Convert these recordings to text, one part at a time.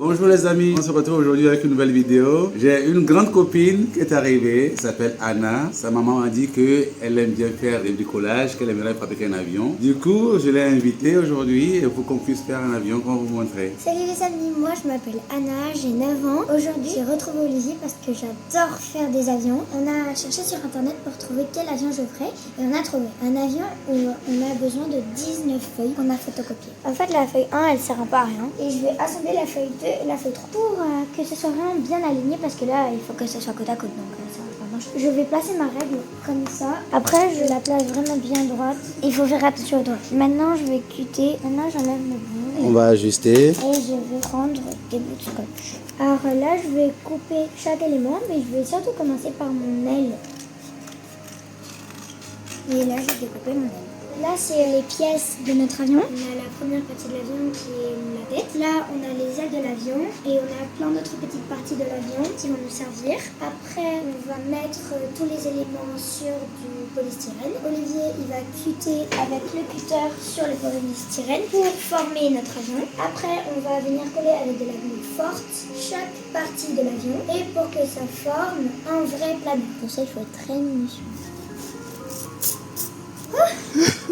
Bonjour les amis, on se retrouve aujourd'hui avec une nouvelle vidéo. J'ai une grande copine qui est arrivée, elle s'appelle Anna. Sa maman m'a dit qu'elle aime bien faire des bricolages, qu'elle aimerait fabriquer un avion. Du coup, je l'ai invitée aujourd'hui pour qu'on puisse faire un avion qu'on va vous montrer. Salut les amis, moi je m'appelle Anna, j'ai 9 ans. Aujourd'hui, j'ai retrouvé Olivier parce que j'adore faire des avions. On a cherché sur internet pour trouver quel avion je ferais et on a trouvé un avion où on a besoin de 19 feuilles qu'on a photocopiées. En fait, la feuille 1, elle sert pas à rien et je vais assembler la feuille 2 et la feuille 3 pour que ce soit vraiment bien aligné parce que là, il faut que ce soit côte à côte, donc ça va pas marcher. Je vais placer ma règle comme ça. Après, je la place vraiment bien droite. Il faut faire attention aux doigts. Maintenant, je vais cutter. Maintenant, j'enlève le bout. On va ajuster. Et je vais prendre des bouts de scotch. Alors là, je vais couper chaque élément, mais je vais surtout commencer par mon aile. Et là, je vais découper mon aile. Là, c'est les pièces de notre avion. On a la première partie de l'avion qui est la tête. Là, on a les ailes de l'avion et on a plein d'autres petites parties de l'avion qui vont nous servir. Après, on va mettre tous les éléments sur du polystyrène. Olivier, il va cutter avec le cutter sur le polystyrène pour former notre avion. Après, on va venir coller avec de la glue forte chaque partie de l'avion et pour que ça forme un vrai planeur. Pour ça, il faut être très minutieux.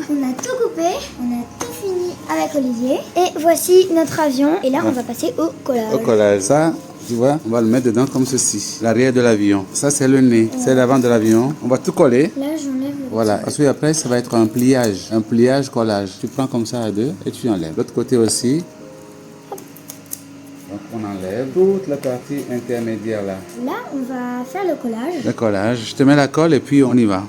On a tout coupé, on a tout fini avec Olivier. Et voici notre avion. Et là, on va passer au collage. Au collage, ça, tu vois, on va le mettre dedans comme ceci. L'arrière de l'avion. Ça, c'est le nez, c'est l'avant de l'avion. On va tout coller. Là, j'enlève le Voilà, parce que après, ça va être un pliage collage. Tu prends comme ça à deux et tu enlèves. L'autre côté aussi. Donc, on enlève toute la partie intermédiaire là. Là, on va faire le collage. Le collage, je te mets la colle et puis on y va.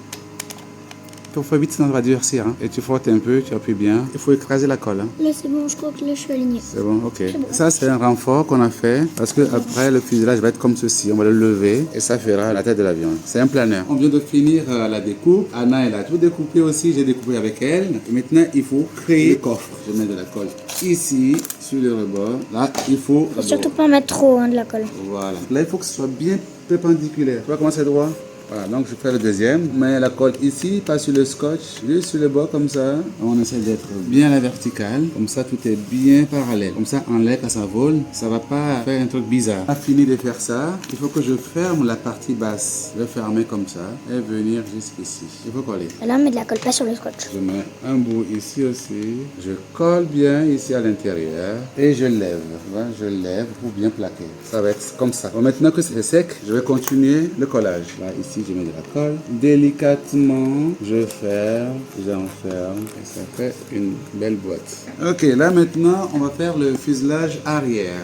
Il faut vite, sinon ça va durcir. Hein. Et tu frottes un peu, tu appuies bien. Il faut écraser la colle. Hein. Là, c'est bon, je crois que là, je suis alignée. C'est bon, ok. Bon. Ça, c'est un renfort qu'on a fait parce que après le fuselage va être comme ceci. On va le lever et ça fera la tête de l'avion. C'est un planeur. On vient de finir la découpe. Anna, elle a tout découpé aussi. J'ai découpé avec elle. Et maintenant, il faut créer le coffre. Je mets de la colle ici, sur le rebord. Là, il faut... Faut surtout pas en mettre trop de la colle. Voilà. Là, il faut que ce soit bien perpendiculaire. Tu vois comment c'est droit? Voilà, donc je fais le deuxième. Je mets la colle ici, pas sur le scotch, juste sur le bord comme ça. On essaie d'être bien à la verticale. Comme ça, tout est bien parallèle. Comme ça, en l'air, quand ça vole, ça va pas faire un truc bizarre. On a fini de faire ça. Il faut que je ferme la partie basse. Je vais fermer comme ça et venir jusqu'ici. Il faut coller. Là, on met de la colle pas sur le scotch. Je mets un bout ici aussi. Je colle bien ici à l'intérieur et je lève. Voilà, je lève pour bien plaquer. Ça va être comme ça. Bon, maintenant que c'est sec, je vais continuer le collage. Là, ici, je mets de la colle. Délicatement, je ferme, j'enferme et ça fait une belle boîte. Ok, là maintenant, on va faire le fuselage arrière.